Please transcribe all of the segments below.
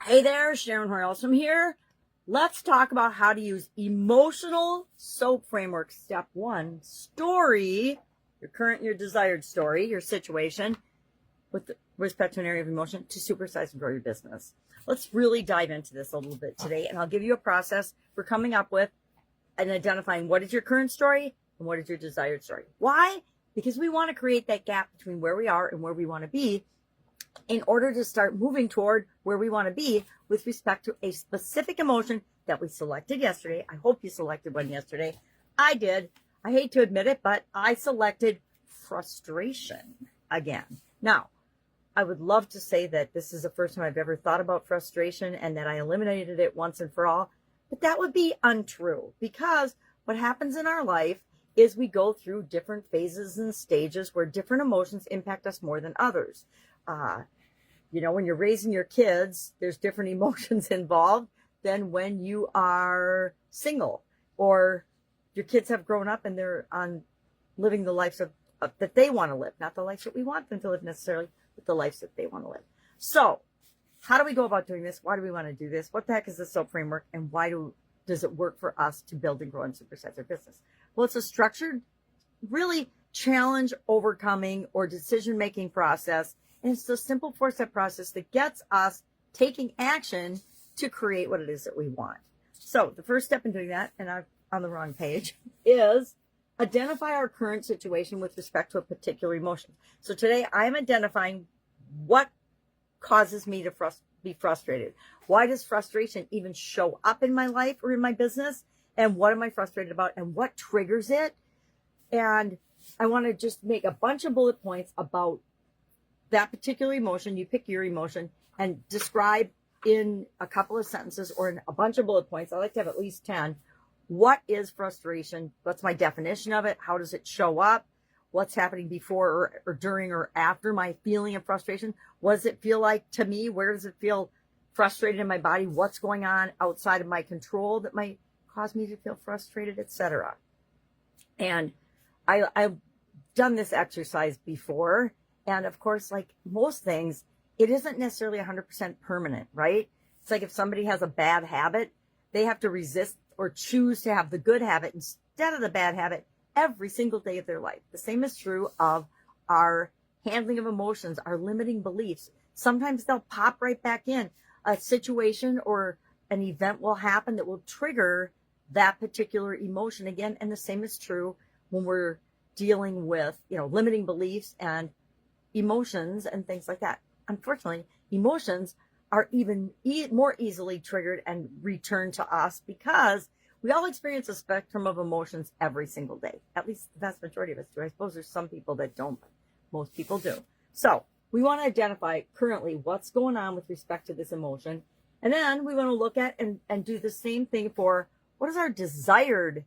Hey there, Sharon Horne-Ellstrom here. Let's talk about how to use emotional SOAP framework. Step 1, story, your desired story, your situation, with respect to an area of emotion, to supersize and grow your business. Let's really dive into this a little bit today, and I'll give you a process for coming up with and identifying what is your current story and what is your desired story. Why? Because we want to create that gap between where we are and where we want to be in order to start moving toward where we want to be with respect to a specific emotion that we selected yesterday. I hope you selected one yesterday. I did. I hate to admit it, but I selected frustration again. Now, I would love to say that this is the first time I've ever thought about frustration and that I eliminated it once and for all, but that would be untrue, because what happens in our life is we go through different phases and stages where different emotions impact us more than others. When you're raising your kids, there's different emotions involved than when you are single, or your kids have grown up and they're on living the lives that they want to live, not the lives that we want them to live necessarily, but the lives that they want to live. So how do we go about doing this? Why do we want to do this? What the heck is the SOAP framework, and why does it work for us to build and grow and supersize our business? Well, it's a structured, really challenge overcoming or decision-making process. And it's a simple 4-step process that gets us taking action to create what it is that we want. So the first step in doing that, and I'm on the wrong page, is identify our current situation with respect to a particular emotion. So today I'm identifying what causes me to be frustrated. Why does frustration even show up in my life or in my business? And what am I frustrated about? And what triggers it? And I want to just make a bunch of bullet points about that particular emotion. You pick your emotion and describe in a couple of sentences or in a bunch of bullet points. I like to have at least 10. What is frustration? What's my definition of it? How does it show up? What's happening before or during or after my feeling of frustration? What does it feel like to me? Where does it feel frustrated in my body? What's going on outside of my control that might cause me to feel frustrated, etc.? And I've done this exercise before. And of course, like most things, it isn't necessarily 100% permanent, right? It's like if somebody has a bad habit, they have to resist or choose to have the good habit instead of the bad habit every single day of their life. The same is true of our handling of emotions, our limiting beliefs. Sometimes they'll pop right back in. A situation or an event will happen that will trigger that particular emotion again. And the same is true when we're dealing with, limiting beliefs and emotions and things like that. Unfortunately, emotions are even more easily triggered and returned to us because we all experience a spectrum of emotions every single day. At least the vast majority of us do. I suppose there's some people that don't, but most people do. So we want to identify currently what's going on with respect to this emotion. And then we want to look at and do the same thing for what is our desired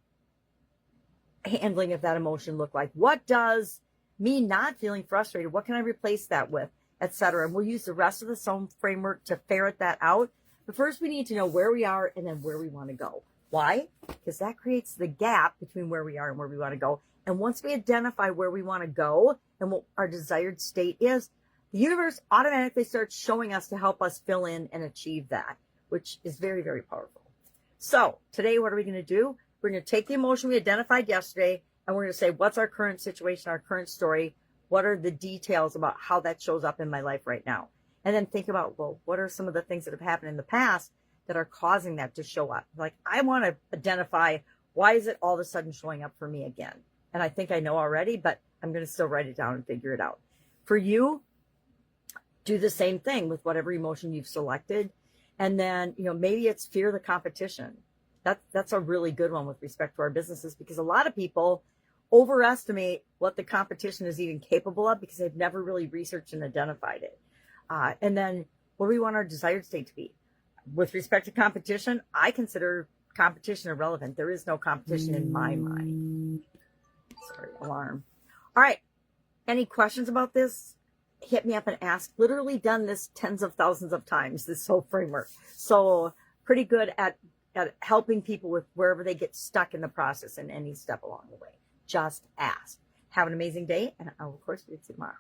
handling of that emotion look like? What does me not feeling frustrated, what can I replace that with, etc.? And we'll use the rest of the SOAP framework to ferret that out. But first we need to know where we are and then where we want to go. Why? Because that creates the gap between where we are and where we want to go. And once we identify where we want to go and what our desired state is, the universe automatically starts showing us to help us fill in and achieve that, which is very, very powerful. So today, what are we going to do? We're going to take the emotion we identified yesterday, and we're going to say, what's our current situation, our current story? What are the details about how that shows up in my life right now? And then think about, well, what are some of the things that have happened in the past that are causing that to show up? Like, I want to identify, why is it all of a sudden showing up for me again? And I think I know already, but I'm going to still write it down and figure it out. For you, do the same thing with whatever emotion you've selected. And then, maybe it's fear of the competition. That's a really good one with respect to our businesses, because a lot of people overestimate what the competition is even capable of because they've never really researched and identified it. And then what do we want our desired state to be? With respect to competition, I consider competition irrelevant. There is no competition in my mind. Sorry, alarm. All right. Any questions about this? Hit me up and ask. Literally done this tens of thousands of times, this whole framework. So pretty good at helping people with wherever they get stuck in the process and any step along the way. Just ask. Have an amazing day, and I'll, of course, see you tomorrow.